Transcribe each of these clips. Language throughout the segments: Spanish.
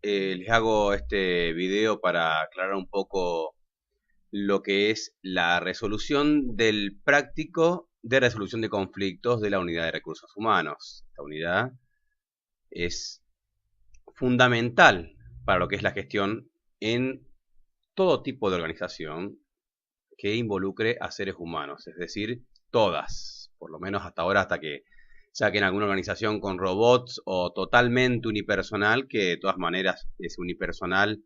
les hago este video para aclarar un poco lo que es la resolución del práctico de resolución de conflictos de la unidad de recursos humanos. Esta unidad es fundamental para lo que es la gestión en todo tipo de organización que involucre a seres humanos, es decir, todas, por lo menos hasta ahora, hasta que saquen alguna organización con robots o totalmente unipersonal, que de todas maneras es unipersonal,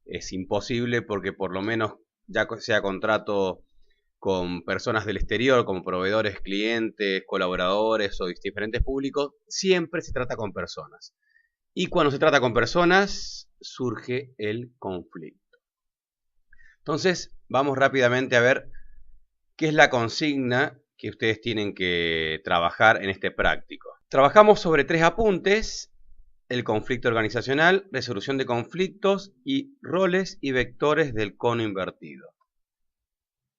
es imposible porque por lo menos ya sea contrato con personas del exterior, como proveedores, clientes, colaboradores o diferentes públicos, siempre se trata con personas. Y cuando se trata con personas, surge el conflicto. Entonces, vamos rápidamente a ver qué es la consigna que ustedes tienen que trabajar en este práctico. Trabajamos sobre 3 apuntes: el conflicto organizacional, resolución de conflictos y roles y vectores del cono invertido.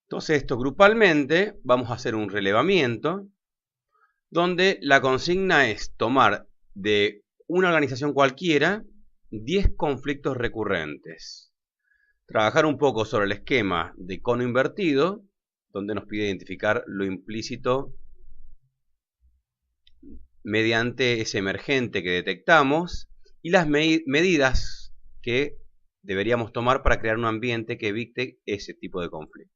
Entonces, esto grupalmente vamos a hacer un relevamiento donde la consigna es tomar de una organización cualquiera 10 conflictos recurrentes. Trabajar un poco sobre el esquema de cono invertido, donde nos pide identificar lo implícito mediante ese emergente que detectamos y las medidas que deberíamos tomar para crear un ambiente que evite ese tipo de conflictos.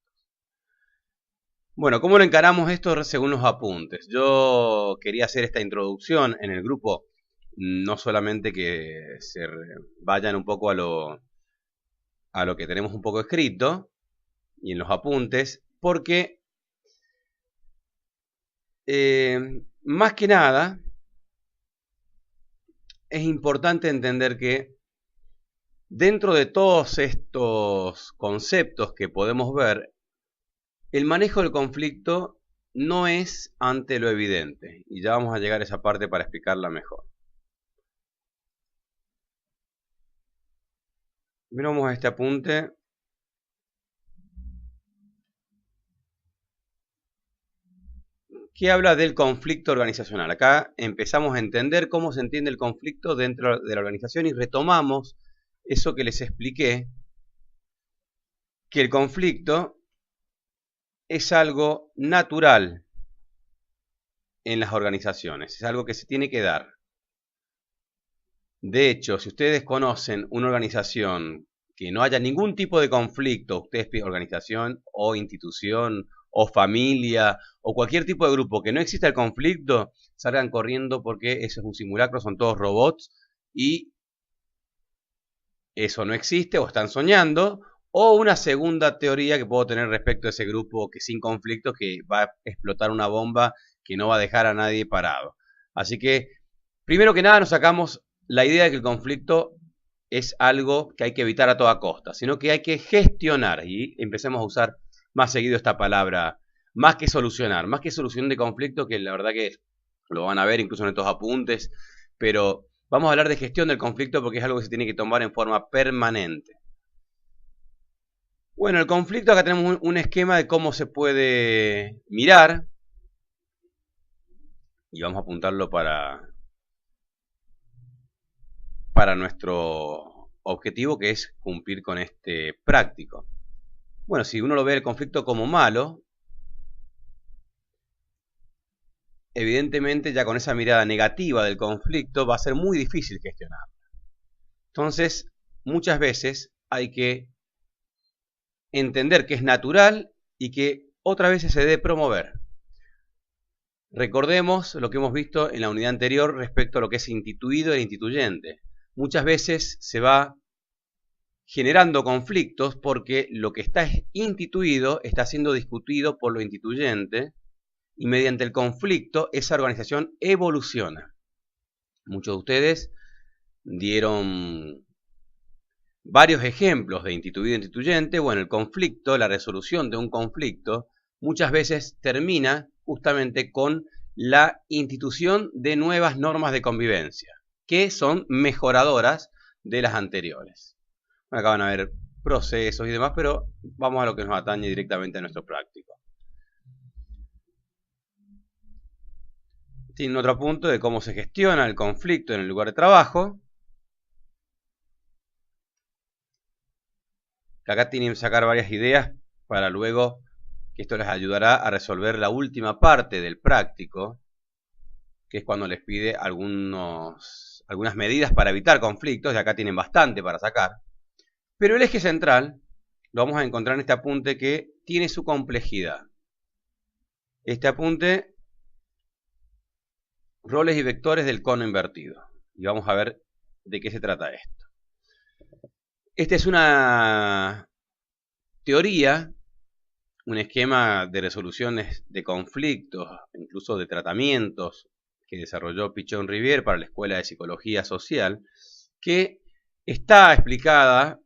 Bueno, ¿cómo lo encaramos esto según los apuntes? Yo quería hacer esta introducción en el grupo, no solamente que se vayan un poco a lo que tenemos un poco escrito y en los apuntes, porque más que nada es importante entender que dentro de todos estos conceptos que podemos ver, el manejo del conflicto no es ante lo evidente, y ya vamos a llegar a esa parte para explicarla mejor. Miramos este apunte. Que habla del conflicto organizacional. Acá empezamos a entender cómo se entiende el conflicto dentro de la organización y retomamos eso que les expliqué, que el conflicto es algo natural en las organizaciones, es algo que se tiene que dar. De hecho, si ustedes conocen una organización que no haya ningún tipo de conflicto, ustedes, organización o institución o familia o cualquier tipo de grupo que no exista el conflicto, salgan corriendo porque eso es un simulacro, son todos robots y eso no existe o están soñando. O una segunda teoría que puedo tener respecto a ese grupo que sin conflicto, que va a explotar una bomba que no va a dejar a nadie parado. Así que, primero que nada, nos sacamos la idea de que el conflicto es algo que hay que evitar a toda costa, sino que hay que gestionar, y empecemos a usar más seguido esta palabra, más que solución de conflicto, que la verdad que lo van a ver incluso en estos apuntes, pero vamos a hablar de gestión del conflicto porque es algo que se tiene que tomar en forma permanente. Bueno, el conflicto, acá tenemos un esquema de cómo se puede mirar, y vamos a apuntarlo para nuestro objetivo, que es cumplir con este práctico. Bueno, si uno lo ve el conflicto como malo, evidentemente ya con esa mirada negativa del conflicto va a ser muy difícil gestionarlo. Entonces, muchas veces hay que entender que es natural y que otras veces se debe promover. Recordemos lo que hemos visto en la unidad anterior respecto a lo que es instituido e instituyente. Muchas veces se va generando conflictos porque lo que está instituido está siendo discutido por lo instituyente y mediante el conflicto esa organización evoluciona. Muchos de ustedes dieron varios ejemplos de instituido e instituyente. Bueno, el conflicto, la resolución de un conflicto, muchas veces termina justamente con la institución de nuevas normas de convivencia, que son mejoradoras de las anteriores. Acá van a ver procesos y demás, pero vamos a lo que nos atañe directamente a nuestro práctico. Tiene otro punto de cómo se gestiona el conflicto en el lugar de trabajo. Acá tienen que sacar varias ideas para luego que esto les ayudará a resolver la última parte del práctico, que es cuando les pide algunas medidas para evitar conflictos, y acá tienen bastante para sacar. Pero el eje central lo vamos a encontrar en este apunte que tiene su complejidad. Este apunte, roles y vectores del cono invertido. Y vamos a ver de qué se trata esto. Esta es una teoría, un esquema de resoluciones de conflictos, incluso de tratamientos, que desarrolló Pichon Rivière para la Escuela de Psicología Social, que está explicada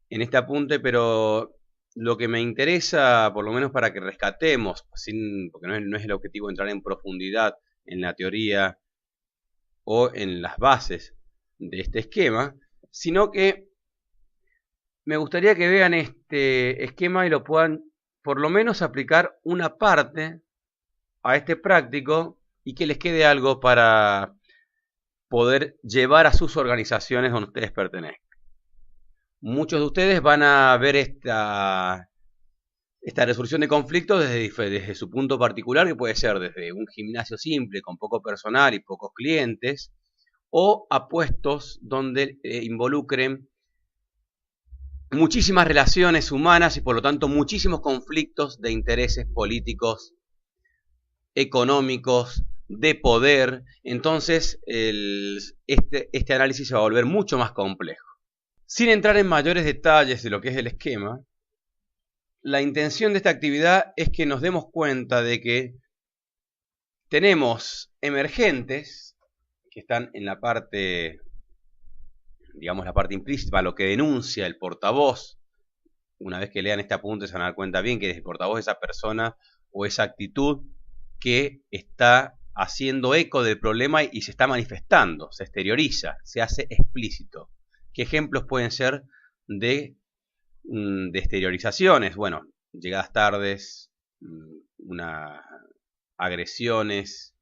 en este apunte, pero lo que me interesa, por lo menos para que rescatemos, porque no es el objetivo entrar en profundidad en la teoría o en las bases de este esquema, sino que me gustaría que vean este esquema y lo puedan por lo menos aplicar una parte a este práctico y que les quede algo para poder llevar a sus organizaciones donde ustedes pertenezcan. Muchos de ustedes van a ver esta resolución de conflictos desde su punto particular, que puede ser desde un gimnasio simple con poco personal y pocos clientes, o a puestos donde involucren muchísimas relaciones humanas y por lo tanto muchísimos conflictos de intereses políticos, económicos, de poder. Entonces este análisis se va a volver mucho más complejo. Sin entrar en mayores detalles de lo que es el esquema, la intención de esta actividad es que nos demos cuenta de que tenemos emergentes que están en la parte, digamos, la parte implícita, lo que denuncia el portavoz. Una vez que lean este apunte se van a dar cuenta bien que el portavoz es esa persona o esa actitud que está haciendo eco del problema y se está manifestando, se exterioriza, se hace explícito. ¿Qué ejemplos pueden ser de exteriorizaciones? Bueno, llegadas tardes, agresiones,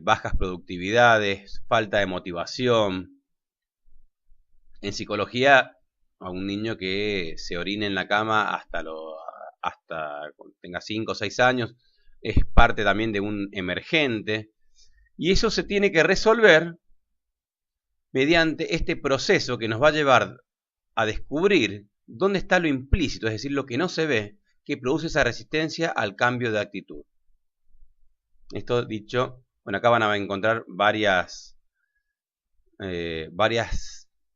bajas productividades, falta de motivación. En psicología, a un niño que se orine en la cama hasta cuando tenga 5 o 6 años es parte también de un emergente, y eso se tiene que resolver mediante este proceso que nos va a llevar a descubrir dónde está lo implícito, es decir, lo que no se ve, que produce esa resistencia al cambio de actitud. Esto dicho, bueno, acá van a encontrar varias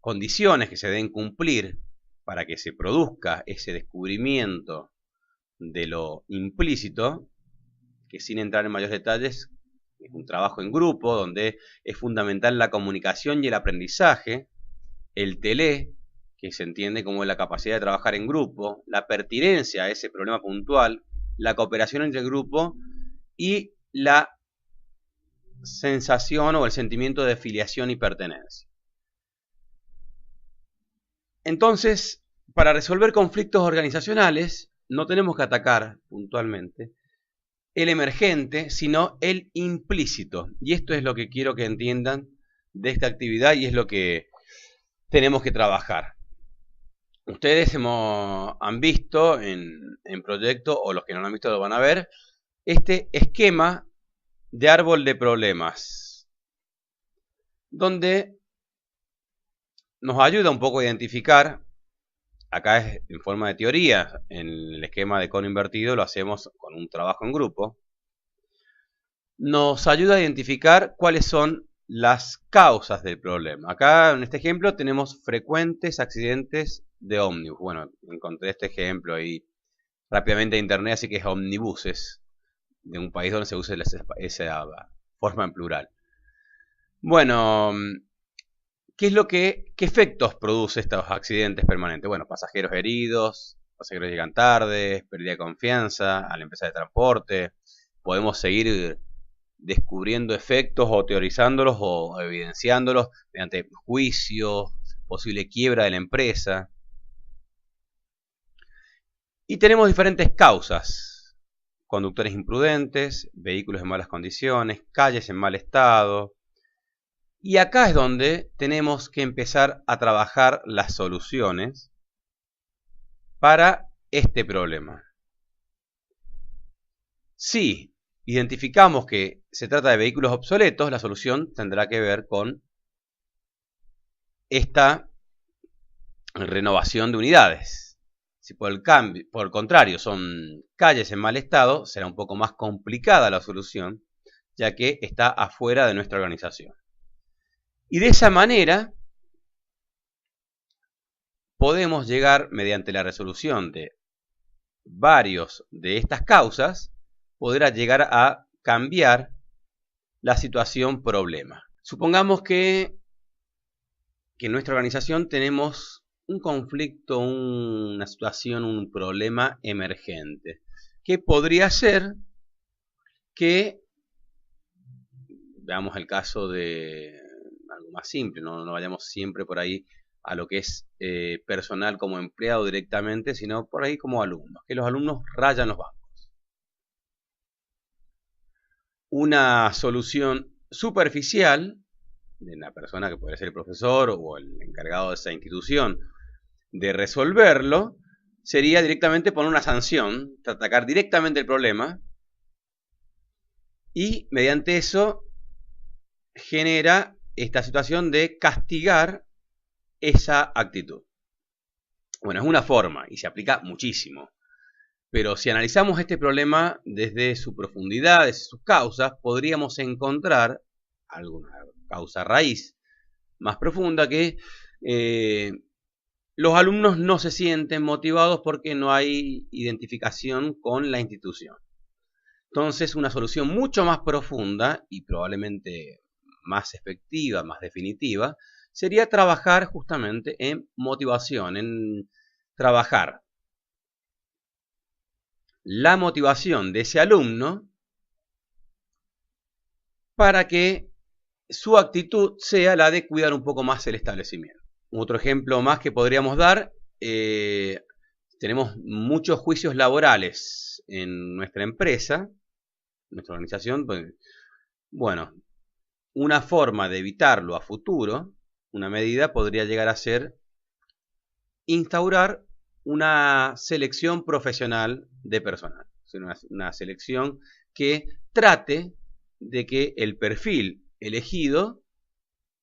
condiciones que se deben cumplir para que se produzca ese descubrimiento de lo implícito, que sin entrar en mayores detalles, es un trabajo en grupo donde es fundamental la comunicación y el aprendizaje, el TELE, que se entiende como la capacidad de trabajar en grupo, la pertinencia a ese problema puntual, la cooperación entre el grupo y la sensación o el sentimiento de filiación y pertenencia. Entonces, para resolver conflictos organizacionales, no tenemos que atacar puntualmente el emergente, sino el implícito. Y esto es lo que quiero que entiendan de esta actividad y es lo que tenemos que trabajar. Ustedes han visto en proyecto, o los que no lo han visto lo van a ver, este esquema de árbol de problemas, donde nos ayuda un poco a identificar, acá es en forma de teoría, en el esquema de cono invertido lo hacemos con un trabajo en grupo, nos ayuda a identificar cuáles son las causas del problema. Acá en este ejemplo tenemos frecuentes accidentes de ómnibus. Bueno, encontré este ejemplo ahí rápidamente en internet, así que es ómnibuses, de un país donde se usa esa forma en plural. Bueno, ¿qué efectos produce estos accidentes permanentes? Bueno, pasajeros heridos, pasajeros llegan tarde, pérdida de confianza a la empresa de transporte. Podemos seguir descubriendo efectos o teorizándolos o evidenciándolos mediante juicios, posible quiebra de la empresa. Y tenemos diferentes causas: conductores imprudentes, vehículos en malas condiciones, calles en mal estado. Y acá es donde tenemos que empezar a trabajar las soluciones para este problema. Si identificamos que se trata de vehículos obsoletos, la solución tendrá que ver con esta renovación de unidades. Si por el contrario son calles en mal estado, será un poco más complicada la solución, ya que está afuera de nuestra organización. Y de esa manera podemos llegar, mediante la resolución de varios de estas causas, poder llegar a cambiar la situación problema. Supongamos que en nuestra organización tenemos un conflicto, una situación, un problema emergente, que podría ser que, veamos el caso de algo más simple, no vayamos siempre por ahí a lo que es personal como empleado directamente, sino por ahí como alumnos, que los alumnos rayan los bancos. Una solución superficial de la persona que podría ser el profesor o el encargado de esa institución de resolverlo sería directamente poner una sanción, atacar directamente el problema y mediante eso genera esta situación de castigar esa actitud. Bueno, es una forma y se aplica muchísimo. Pero si analizamos este problema desde su profundidad, desde sus causas, podríamos encontrar alguna causa raíz más profunda que los alumnos no se sienten motivados porque no hay identificación con la institución. Entonces, una solución mucho más profunda y probablemente más efectiva, más definitiva, sería trabajar justamente en motivación, en trabajar la motivación de ese alumno para que su actitud sea la de cuidar un poco más el establecimiento. Otro ejemplo más que podríamos dar, tenemos muchos juicios laborales en nuestra empresa, en nuestra organización. Bueno, una forma de evitarlo a futuro, una medida podría llegar a ser instaurar una selección profesional de personal. Una selección que trate de que el perfil elegido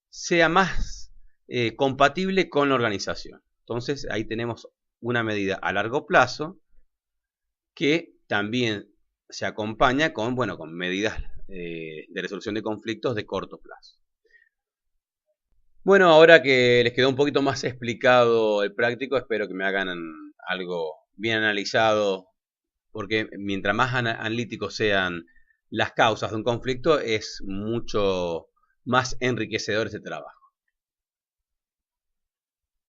sea más compatible con la organización. Entonces ahí tenemos una medida a largo plazo que también se acompaña con, bueno, con medidas de resolución de conflictos de corto plazo. Bueno, ahora que les quedó un poquito más explicado el práctico, espero que me hagan algo bien analizado, porque mientras más analíticos sean las causas de un conflicto, es mucho más enriquecedor ese trabajo.